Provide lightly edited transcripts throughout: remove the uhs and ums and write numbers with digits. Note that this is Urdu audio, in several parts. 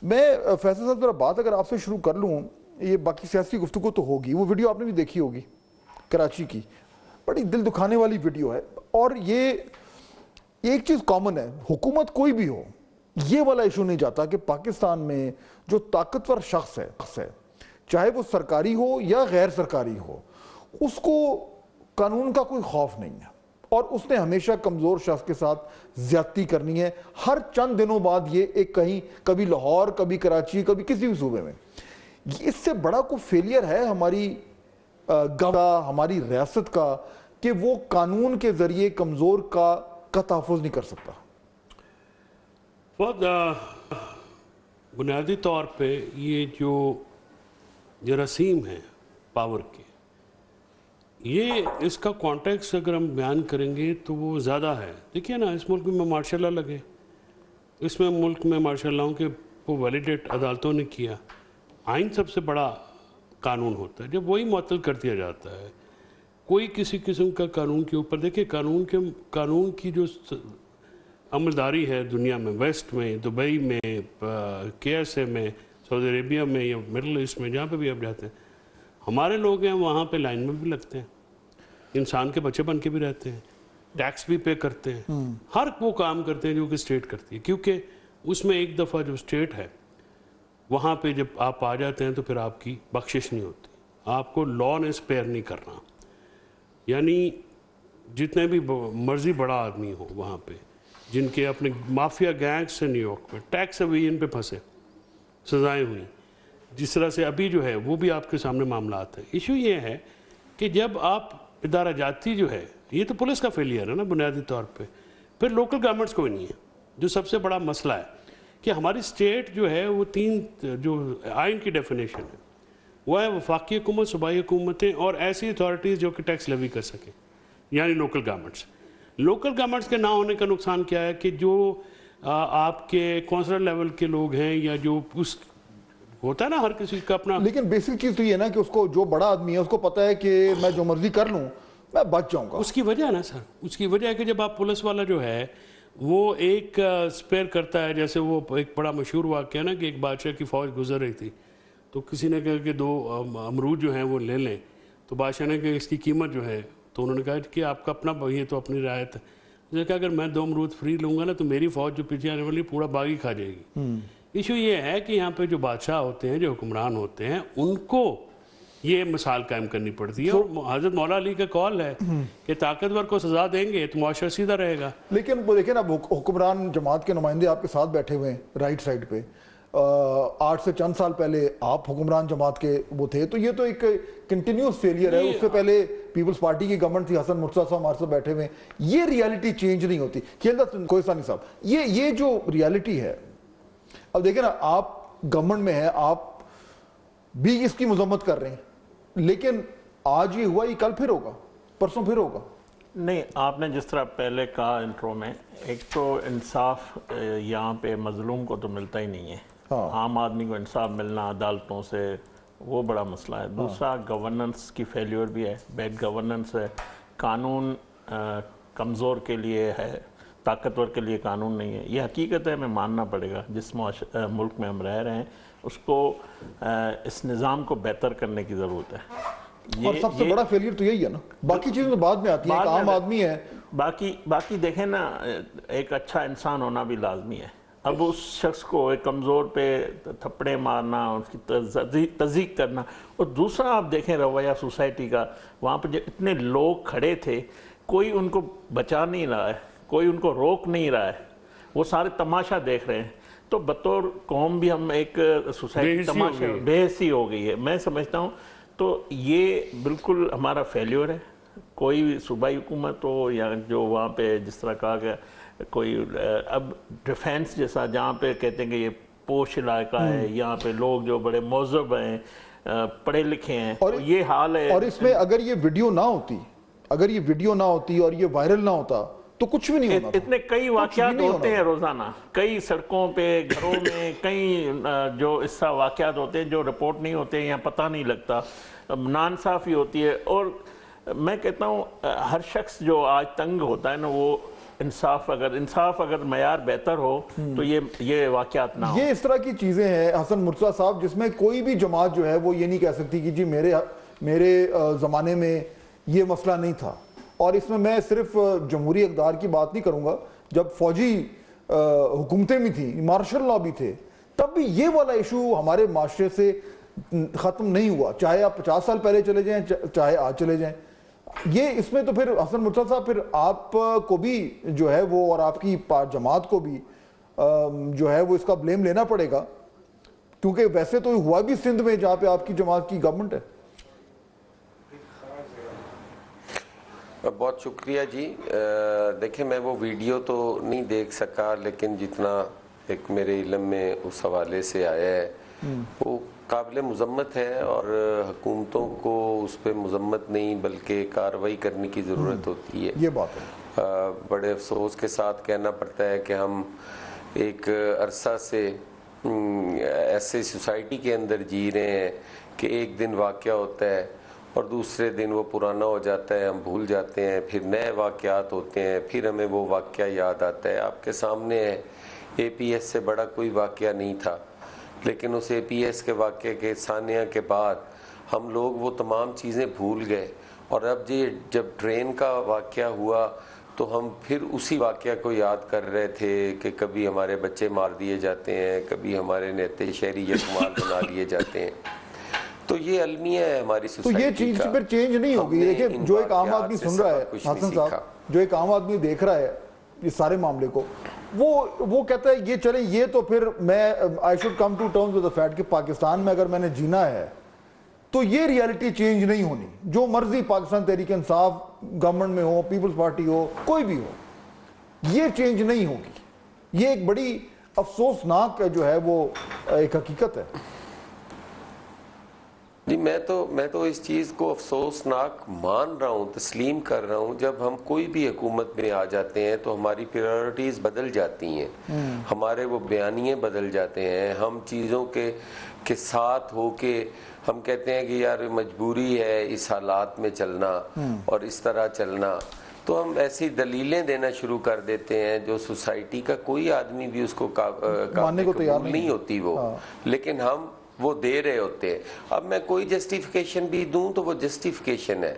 میں فیصل صاحب ذرا بات اگر آپ سے شروع کر لوں، یہ باقی سیاسی گفتگو تو ہوگی، وہ ویڈیو آپ نے بھی دیکھی ہوگی کراچی کی، بڑی دل دکھانے والی ویڈیو ہے، اور یہ ایک چیز کامن ہے، حکومت کوئی بھی ہو یہ والا ایشو نہیں جاتا کہ پاکستان میں جو طاقتور شخص ہے چاہے وہ سرکاری ہو یا غیر سرکاری ہو، اس کو قانون کا کوئی خوف نہیں ہے، اور اس نے ہمیشہ کمزور شخص کے ساتھ زیادتی کرنی ہے۔ ہر چند دنوں بعد یہ ایک کہیں کبھی لاہور، کبھی کراچی، کبھی کسی بھی صوبے میں، اس سے بڑا کوئی فیلئر ہے ہماری ہماری ریاست کا کہ وہ قانون کے ذریعے کمزور کا تحفظ نہیں کر سکتا۔ بہت بنیادی طور پہ یہ جو جراثیم ہیں پاور کے، یہ اس کا کانٹیکس اگر ہم بیان کریں گے تو وہ زیادہ ہے۔ دیکھیے نا، اس ملک میں مارشل لا لگے، اس میں ملک میں مارشل لاؤں کے وہ ویلیڈیٹ عدالتوں نے کیا۔ آئین سب سے بڑا قانون ہوتا ہے، جب وہی معطل کر دیا جاتا ہے، کوئی کسی قسم کا قانون کے اوپر، دیکھیں قانون کی جو عملداری ہے دنیا میں، ویسٹ میں، دبئی میں، کے ایس اے میں، سعودی عربیہ میں یا مڈل ایسٹ میں، جہاں پہ بھی آپ جاتے ہیں، ہمارے لوگ ہیں وہاں پہ لائن میں بھی لگتے ہیں، انسان کے بچے بن کے بھی رہتے ہیں، ٹیکس بھی پے کرتے ہیں، ہر وہ کام کرتے ہیں جو کہ اسٹیٹ کرتی ہے، کیونکہ اس میں ایک دفعہ جو اسٹیٹ ہے وہاں پہ جب آپ آ جاتے ہیں تو پھر آپ کی بخشش نہیں ہوتی، آپ کو لا نے اسپیئر نہیں کرنا۔ یعنی جتنے بھی مرضی بڑا آدمی ہو وہاں پہ، جن کے اپنے مافیا گینگ سے نیو یارک میں ٹیکس ایویژن پہ پھنسے، سزائیں ہوئیں، جس طرح سے ابھی جو ہے وہ بھی آپ کے سامنے معاملات ہیں۔ ایشو یہ ہے کہ جب آپ ادارہ جاتی جو ہے، یہ تو پولیس کا فیلئر ہے نا بنیادی طور پہ، پھر لوکل گورنمنٹس کوئی نہیں ہے، جو سب سے بڑا مسئلہ ہے کہ ہماری اسٹیٹ جو ہے وہ تین جو آئین کی ڈیفینیشن ہے وہ ہے وفاقی حکومت، صوبائی حکومتیں اور ایسی اتھارٹیز جو کہ ٹیکس لیوی کر سکیں، یعنی لوکل گورنمنٹس۔ لوکل گورنمنٹس کے نہ ہونے کا نقصان کیا ہے کہ جو آپ کے کونسلر لیول کے لوگ ہیں یا جو اس ہوتا ہے نا ہر کسی کا اپنا، لیکن بیسک چیز تو یہ ہے نا کہ اس کو جو بڑا آدمی ہے اس کو پتا ہے کہ میں جو مرضی کر لوں میں بچ جاؤں گا۔ اس کی وجہ ہے نا سر، اس کی وجہ ہے کہ جب آپ پولیس والا جو ہے وہ ایک اسپیئر کرتا ہے، جیسے وہ ایک بڑا مشہور واقعہ ہے نا کہ ایک بادشاہ کی فوج گزر رہی تھی تو کسی نے کہا کہ 2 امرود جو ہیں وہ لے لیں، تو بادشاہ نے کہا اس کی قیمت جو ہے، تو انہوں نے کہا کہ آپ کا اپنا یہ تو اپنی رعایت ہے، اس نے کہا اگر میں 2 امرود فری لوں گا نا تو میری فوج جو پیچھے آنے والی پورا باغ ہی کھا جائے گی۔ ایشو یہ ہے کہ یہاں پہ جو بادشاہ ہوتے ہیں، جو حکمران ہوتے ہیں، ان کو یہ مثال قائم کرنی پڑتی ہے، اور حضرت مولا علی کا قول ہے کہ طاقتور کو سزا دیں گے تو معاشرہ سیدھا رہے گا۔ لیکن وہ دیکھیں نا، حکمران جماعت کے نمائندے آپ کے ساتھ بیٹھے ہوئے ہیں رائٹ سائڈ پہ، آج سے چند سال پہلے آپ حکمران جماعت کے وہ تھے، تو یہ تو ایک کنٹینیوس فیلئر ہے۔ اس سے پہلے پیپلز پارٹی کی گورنمنٹ تھی، حسن مرتضیٰ صاحب ہمارے ساتھ بیٹھے ہوئے ہیں، یہ ریالٹی چینج نہیں ہوتی۔ کوہستانی صاحب، یہ جو ریالٹی ہے، اب دیکھیں نا، آپ گورنمنٹ میں ہیں، آپ بھی اس کی مذمت کر رہے ہیں، لیکن آج یہ ہوا، یہ کل پھر ہوگا، پرسوں پھر ہوگا۔ نہیں، آپ نے جس طرح پہلے کہا انٹرو میں، ایک تو انصاف یہاں پہ مظلوم کو تو ملتا ہی نہیں ہے، عام آدمی کو انصاف ملنا عدالتوں سے وہ بڑا مسئلہ ہے۔ دوسرا گورننس کی فیلیور بھی ہے، بیڈ گورننس ہے، قانون کمزور کے لیے ہے، طاقتور کے لیے قانون نہیں ہے، یہ حقیقت ہے، ہمیں ماننا پڑے گا۔ جس ملک میں ہم رہ رہے ہیں اس کو اس نظام کو بہتر کرنے کی ضرورت ہے۔ اور سب سے بڑا فیلئر تو یہی ہے نا، باقی چیزیں بعد میں آتی ہیں، ایک عام آدمی ہے۔ باقی دیکھیں نا، ایک اچھا انسان ہونا بھی لازمی ہے۔ اب اس شخص کو ایک کمزور پہ تھپڑے مارنا، اس کی تضییق کرنا، اور دوسرا آپ دیکھیں رویہ سوسائٹی کا، وہاں پہ جو اتنے لوگ کھڑے تھے، کوئی ان کو بچا نہیں رہا ہے، کوئی ان کو روک نہیں رہا ہے، وہ سارے تماشا دیکھ رہے ہیں۔ تو بطور قوم بھی ہم ایک سوسائٹی تماشا بے حسی ہو گئی ہے، میں سمجھتا ہوں۔ تو یہ بالکل ہمارا فیلیور ہے، کوئی بھی صوبائی حکومت ہو یا جو وہاں پہ جس طرح کہا گیا کوئی، اب ڈیفینس جیسا جہاں پہ کہتے ہیں کہ یہ پوش علاقہ ہے، یہاں پہ لوگ جو بڑے مہذب ہیں، پڑھے لکھے ہیں، یہ حال ہے۔ اور اس میں اگر یہ ویڈیو نہ ہوتی اور یہ وائرل نہ ہوتا تو کچھ بھی نہیں ہوتا۔ اتنے کئی واقعات ہوتے ہیں روزانہ، کئی سڑکوں پہ، گھروں میں، کئی جو اس طرح واقعات ہوتے ہیں جو رپورٹ نہیں ہوتے ہیں یا پتہ نہیں لگتا، ناانصافی ہوتی ہے۔ اور میں کہتا ہوں ہر شخص جو آج تنگ ہوتا ہے نا، وہ انصاف اگر معیار بہتر ہو تو یہ واقعات نہ ہو. یہ اس طرح کی چیزیں ہیں حسن مرتضیٰ صاحب جس میں کوئی بھی جماعت جو ہے وہ یہ نہیں کہہ سکتی کہ جی میرے زمانے میں یہ مسئلہ نہیں تھا. اور اس میں صرف جمہوری اقدار کی بات نہیں کروں گا. جب فوجی حکومتیں بھی تھیں, مارشل لا بھی تھے, تب بھی یہ والا ایشو ہمارے معاشرے سے ختم نہیں ہوا, چاہے آپ 50 سال پہلے چلے جائیں چاہے آج چلے جائیں. یہ اس میں تو پھر حسن مرتضیٰ صاحب پھر آپ کو بھی جو ہے وہ اور آپ کی جماعت کو بھی جو ہے وہ اس کا بلیم لینا پڑے گا, کیونکہ ویسے تو ہوا بھی سندھ میں جہاں پہ آپ کی جماعت کی گورنمنٹ ہے. بہت شکریہ جی. دیکھیں میں وہ ویڈیو تو نہیں دیکھ سکا, لیکن جتنا ایک میرے علم میں اس حوالے سے آیا ہے وہ قابل مذمت ہے, اور حکومتوں کو اس پہ مذمت نہیں بلکہ کارروائی کرنے کی ضرورت ہوتی ہے. یہ بات ہے. بڑے افسوس کے ساتھ کہنا پڑتا ہے کہ ہم ایک عرصہ سے ایسے سوسائٹی کے اندر جی رہے ہیں کہ ایک دن واقعہ ہوتا ہے اور دوسرے دن وہ پرانا ہو جاتا ہے, ہم بھول جاتے ہیں, پھر نئے واقعات ہوتے ہیں, پھر ہمیں وہ واقعہ یاد آتا ہے. آپ کے سامنے ہے اے پی ایس سے بڑا کوئی واقعہ نہیں تھا, لیکن اس اے پی ایس کے واقعے کے ثانیہ کے بعد ہم لوگ وہ تمام چیزیں بھول گئے, اور اب جب ٹرین کا واقعہ ہوا تو ہم پھر اسی واقعہ کو یاد کر رہے تھے کہ کبھی ہمارے بچے مار دیے جاتے ہیں, کبھی ہمارے نیتے شہری یکمال بنا لیے جاتے ہیں. تو یہ المیہ ہے ہماری تو سوسائٹی کا. یہ چیز پھر چینج نہیں ہوگی. دیکھیں جو ایک عام آدمی سن رہا ہے حسن صاحب, جو ایک عام آدمی دیکھ رہا ہے اس سارے معاملے کو, وہ کہتا ہے یہ چلیں یہ تو پھر میں I should come to terms with the fact کہ پاکستان میں اگر میں نے جینا ہے تو یہ ریالٹی چینج نہیں ہونی. جو مرضی پاکستان تحریک انصاف گورنمنٹ میں ہو, پیپلز پارٹی ہو, کوئی بھی ہو, یہ چینج نہیں ہوگی. یہ ایک بڑی افسوسناک جو ہے وہ ایک حقیقت ہے. جی میں تو اس چیز کو افسوسناک مان رہا ہوں, تسلیم کر رہا ہوں. جب ہم کوئی بھی حکومت میں آ جاتے ہیں تو ہماری پریورٹیز بدل جاتی ہیں, ہمارے وہ بیانیے بدل جاتے ہیں. ہم چیزوں کے ساتھ ہو کے ہم کہتے ہیں کہ یار مجبوری ہے اس حالات میں چلنا اور اس طرح چلنا, تو ہم ایسی دلیلیں دینا شروع کر دیتے ہیں جو سوسائٹی کا کوئی آدمی بھی اس کو ماننے کو تیار نہیں ہوتی وہ, لیکن ہم وہ دے رہے ہوتے ہیں. اب میں کوئی جسٹیفیکیشن بھی دوں تو وہ جسٹیفیکیشن ہے.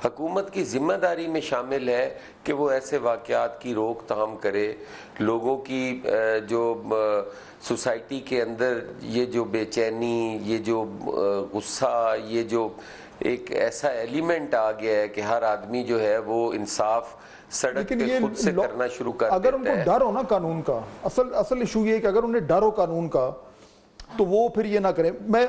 حکومت کی ذمہ داری میں شامل ہے کہ وہ ایسے واقعات کی روک تھام کرے, لوگوں کی جو سوسائٹی کے اندر یہ جو بے چینی, یہ جو غصہ, یہ جو ایک ایسا ایلیمنٹ آ گیا ہے کہ ہر آدمی جو ہے وہ انصاف سڑک پہ خود سے کرنا شروع کر دیتا ہے. اگر ان کو ڈر ہو نا قانون کا, اصل ایشو یہ ہے کہ اگر انہیں ڈر ہو قانون کا تو وہ پھر یہ نہ کریں. میں